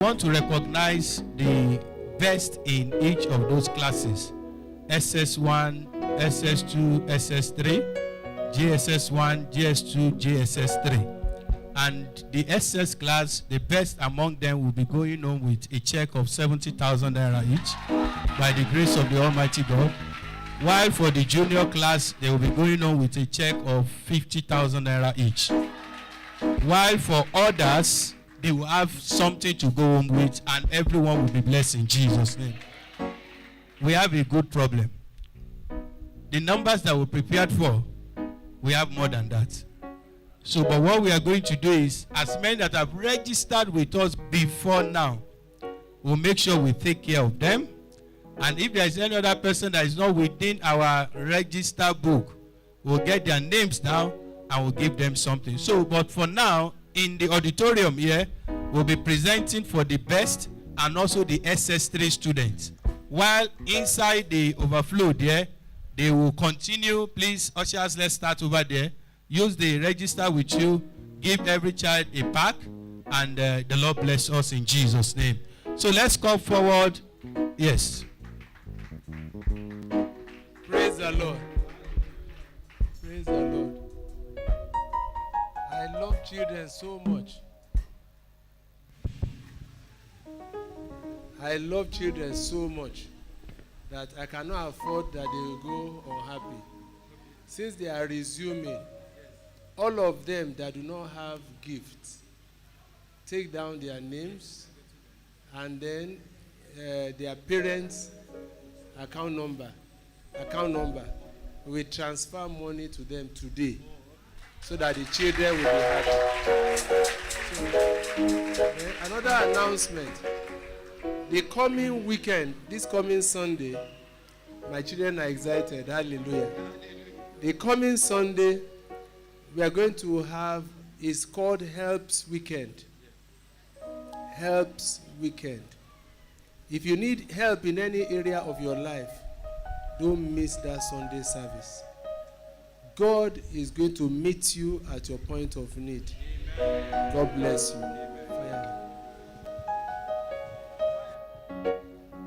want to recognize the best in each of those classes: SS1, SS2, SS3, JSS1, JS2, JSS3. And the SS class, the best among them will be going on with a check of 70,000 naira each by the grace of the Almighty God. While for the junior class, they will be going on with a check of 50,000 naira each. While for others, they will have something to go home with, and everyone will be blessed in Jesus' name. We have a good problem. The numbers that we prepared for, we have more than that. So, but what we are going to do is, as many that have registered with us before now, we'll make sure we take care of them. And if there is any other person that is not within our register book, we'll get their names down and we'll give them something. So, but for now, in the auditorium here, we'll be presenting for the best and also the SS3 students. While inside the overflow there, they will continue. Please, ushers, let's start over there. Use the register with you. Give every child a pack, and the Lord bless us in Jesus' name. So let's come forward. Yes. Praise the Lord. Praise the Lord. I love children so much. I love children so much that I cannot afford that they will go unhappy. Since they are resuming, all of them that do not have gifts, take down their names and then their parents' account number. We transfer money to them today so that the children will be happy. So, another announcement. The coming weekend, this coming Sunday, my children are excited. Hallelujah. The coming Sunday, we are going to have, it's called Helps Weekend. Helps Weekend. If you need help in any area of your life, don't miss that Sunday service. God is going to meet you at your point of need. God bless you. Fire.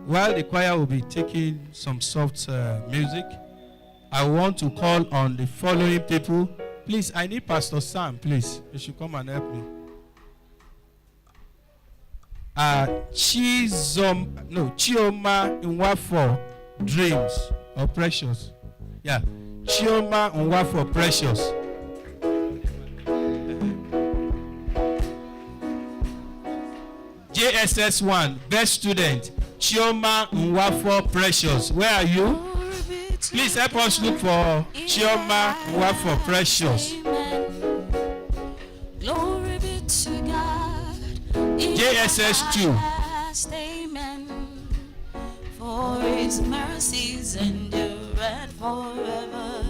While the choir will be taking some soft music, I want to call on the following people. Please, I need Pastor Sam, please. You should come and help me. Chioma Nwafo Dreams or Precious. Yeah. Chioma Nwafo Precious. JSS1, best student. Chioma Nwafo Precious. Where are you? Please help us look for Chioma Nwafo Precious. Glory be to God. JSS2. Amen. For his mercies endure forever.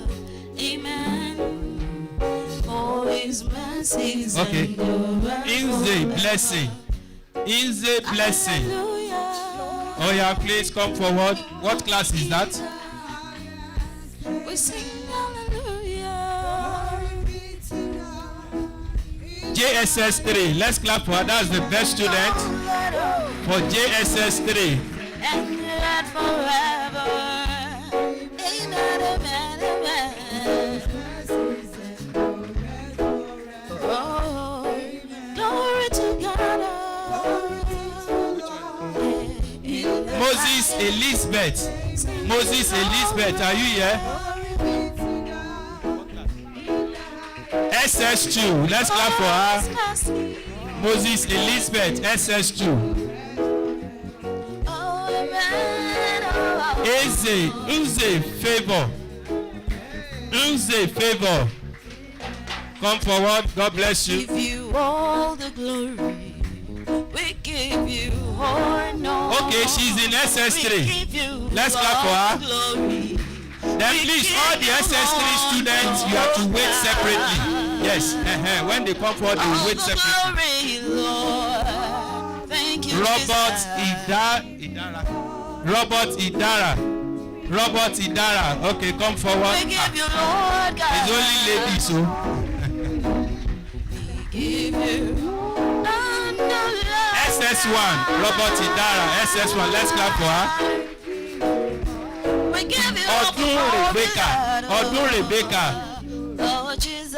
Amen. For his mercies endure. Inze blessing. Inze blessing. Hallelujah. Oh yeah, please come forward. What class is that? We sing hallelujah. JSS3. Let's clap for her. That's the best student for JSS3. And that forever. Amen, amen, amen. Oh, glory to God. Moses Elizabeth. Moses Elizabeth, are you here? SS2. Let's clap for her. Moses Elizabeth, SS2. Unze Favor. Unze Favor. Come forward. God bless you. Give you all the glory. We give you honor. Okay, she's in SS3. Let's clap for her. Glory. Then please, all the SS3 students, you have to wait separately. Yes, when they come forward, they will wait separately. Glory, Lord. Thank you, Robert Idara. Okay, come forward. We give you, Lord God. It's only ladies, so. We give you honor. SS1, Robert Idara, SS1. Let's clap for her. We give you all the Odun glory, Rebecca. God. Odun Rebecca. Oh Jesus,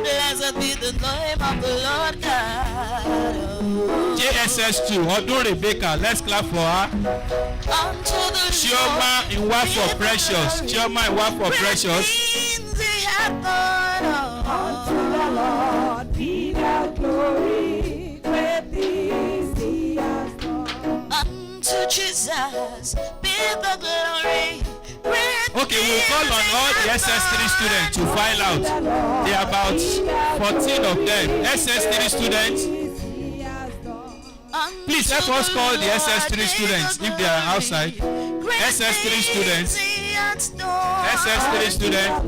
blessed be the name of the Lord God. JSS2, Odun Rebecca. Let's clap for her. Unto the Chioma Iwa for Precious. Chioma Iwa for Precious. things he hath done. Unto the Lord be the glory, great things he has done. Unto Jesus be the glory. Okay, we'll call on all the SS3 students to file out. There are about 14 of them. SS3 students, please help us call the SS3 students if they are outside. SS3 students, SS3 students,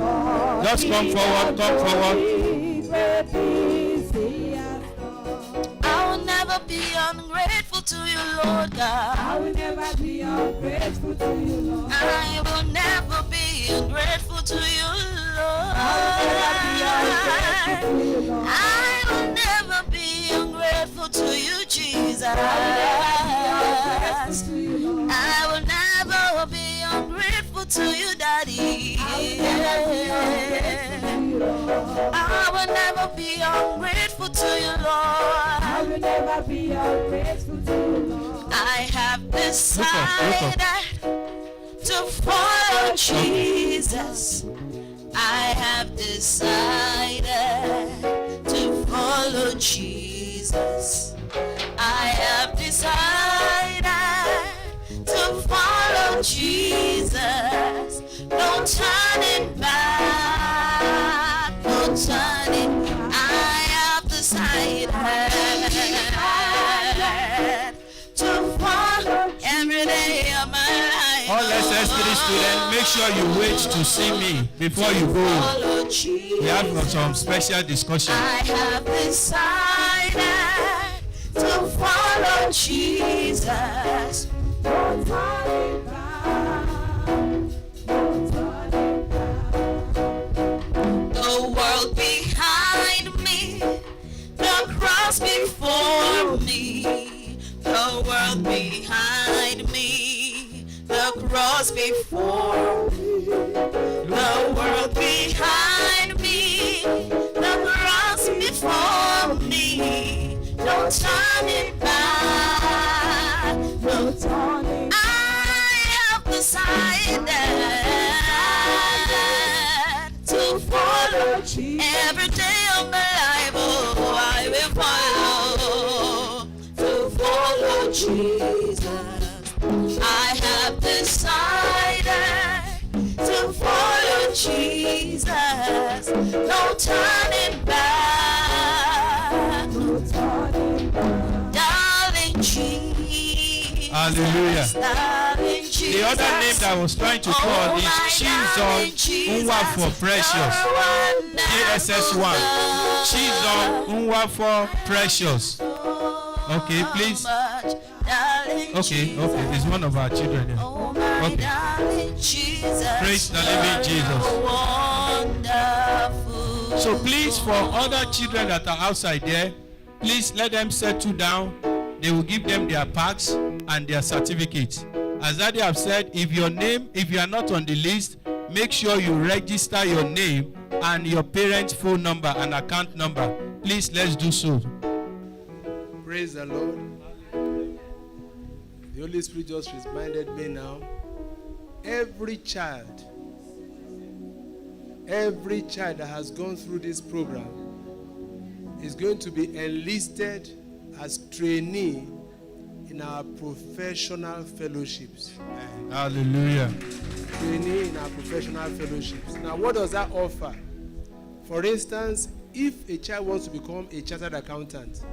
just come forward, come forward. I will never be ungrateful to you, Lord God. I will never be ungrateful to you, Lord. I will never be ungrateful to you, Lord. I will never be ungrateful to you, Jesus. I will never be ungrateful to you, Daddy. I will never be ungrateful to you, Lord. I will never be ungrateful to you, Lord. I have decided to follow Jesus. I have decided to follow Jesus. I have decided to follow Jesus. No turning back, no turning. I have decided to follow every day of my life. All SS3 students, make sure you wait to see me before you go. Follow Jesus. We have some special discussion. I have decided to follow Jesus. No turning back, no turning back. The world behind me, the cross before me. The world behind me, the cross before me. The world behind me, the cross before me. No turning back, No turning I have decided to follow every day of my life. Oh, I will follow to follow Jesus. I have decided to follow Jesus. No turning back, no turning back. darling Jesus. Hallelujah. Darling Jesus. The other name that I was trying to call is Chizon Unwa for Precious. JSS1. Chizon Unwa for Precious. Okay, please. Okay, it's one of our children here. Okay. Praise the living Jesus. So please, for other children that are outside there, please let them settle down. They will give them their packs and their certificates. As Daddy have said, if you are not on the list, make sure you register your name and your parents' phone number and account number. Please, let's do so. Praise the Lord. The Holy Spirit just reminded me now. Every child that has gone through this program is going to be enlisted as trainee in our professional fellowships. Hallelujah. Trainee in our professional fellowships. Now, what does that offer? For instance, if a child wants to become a chartered accountant,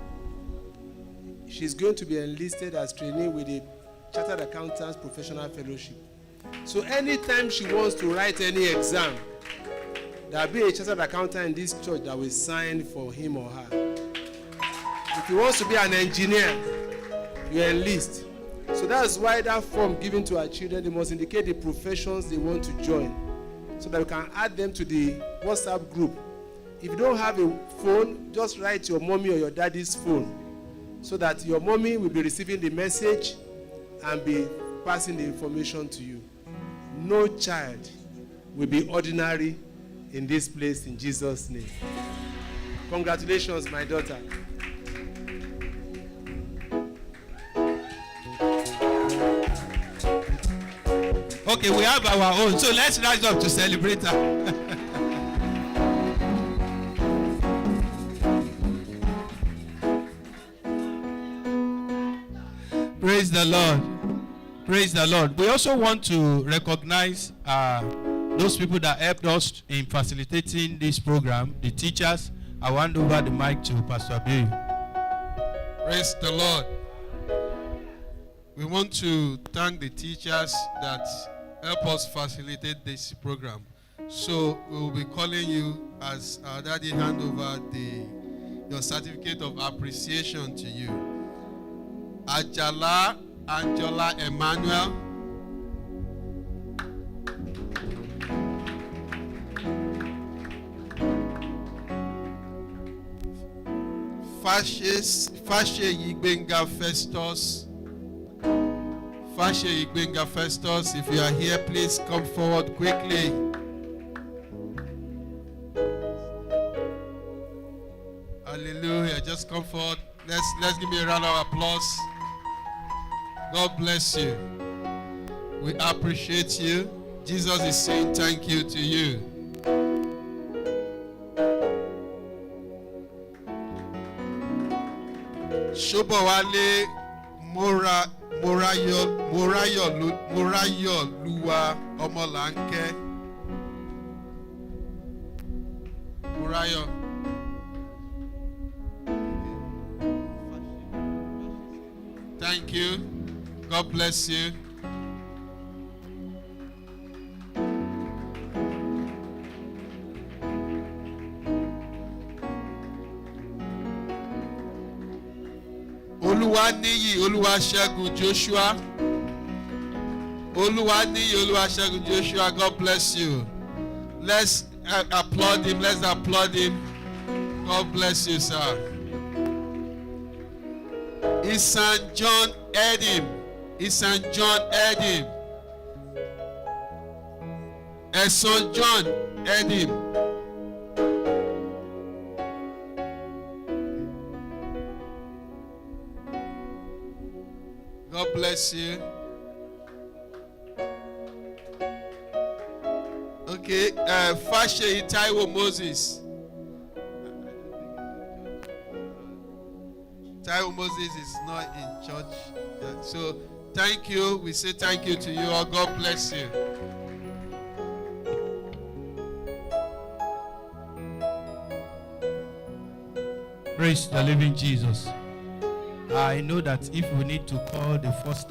she's going to be enlisted as trainee with a chartered accountant's professional fellowship. So anytime she wants to write any exam, there'll be a chartered accountant in this church that will sign for him or her. If he wants to be an engineer, you enlist. So that's why that form given to our children, they must indicate the professions they want to join, so that we can add them to the WhatsApp group. If you don't have a phone, just write your mommy or your daddy's phone, so that your mommy will be receiving the message and be passing the information to you. No child will be ordinary in this place in Jesus' name. Congratulations, my daughter. Okay, we have our own, so let's rise up to celebrate her. Praise the Lord. Praise the Lord. We also want to recognize those people that helped us in facilitating this program, the teachers. I will hand over the mic to Pastor Abiy. Praise the Lord. We want to thank the teachers that help us facilitate this program. So we will be calling you as our daddy hand over your certificate of appreciation to you. Ajala Angela Emmanuel. Fashe Igbenga Festus. Fashe Igbenga Festus, if you are here, please come forward quickly. Hallelujah. Just come forward. Let's give me a round of applause. God bless you. We appreciate you. Jesus is saying thank you to you. Shobowale Morayo Luwa Omolanke. Morayo. Thank you. God bless you. Oluwaniyi Oluwasegun Joshua. Oluwaniyi Oluwasegun Joshua. God bless you. Let's applaud him. Let's applaud him. God bless you, sir. Isan John Edim. Isan John Edim. Eson John Edim. God bless you. Okay, Fashe Itaiwo Moses. Taiwo Moses is not in church. So thank you. We say thank you to you all. God bless you. Praise the living Jesus. I know that if we need to call the first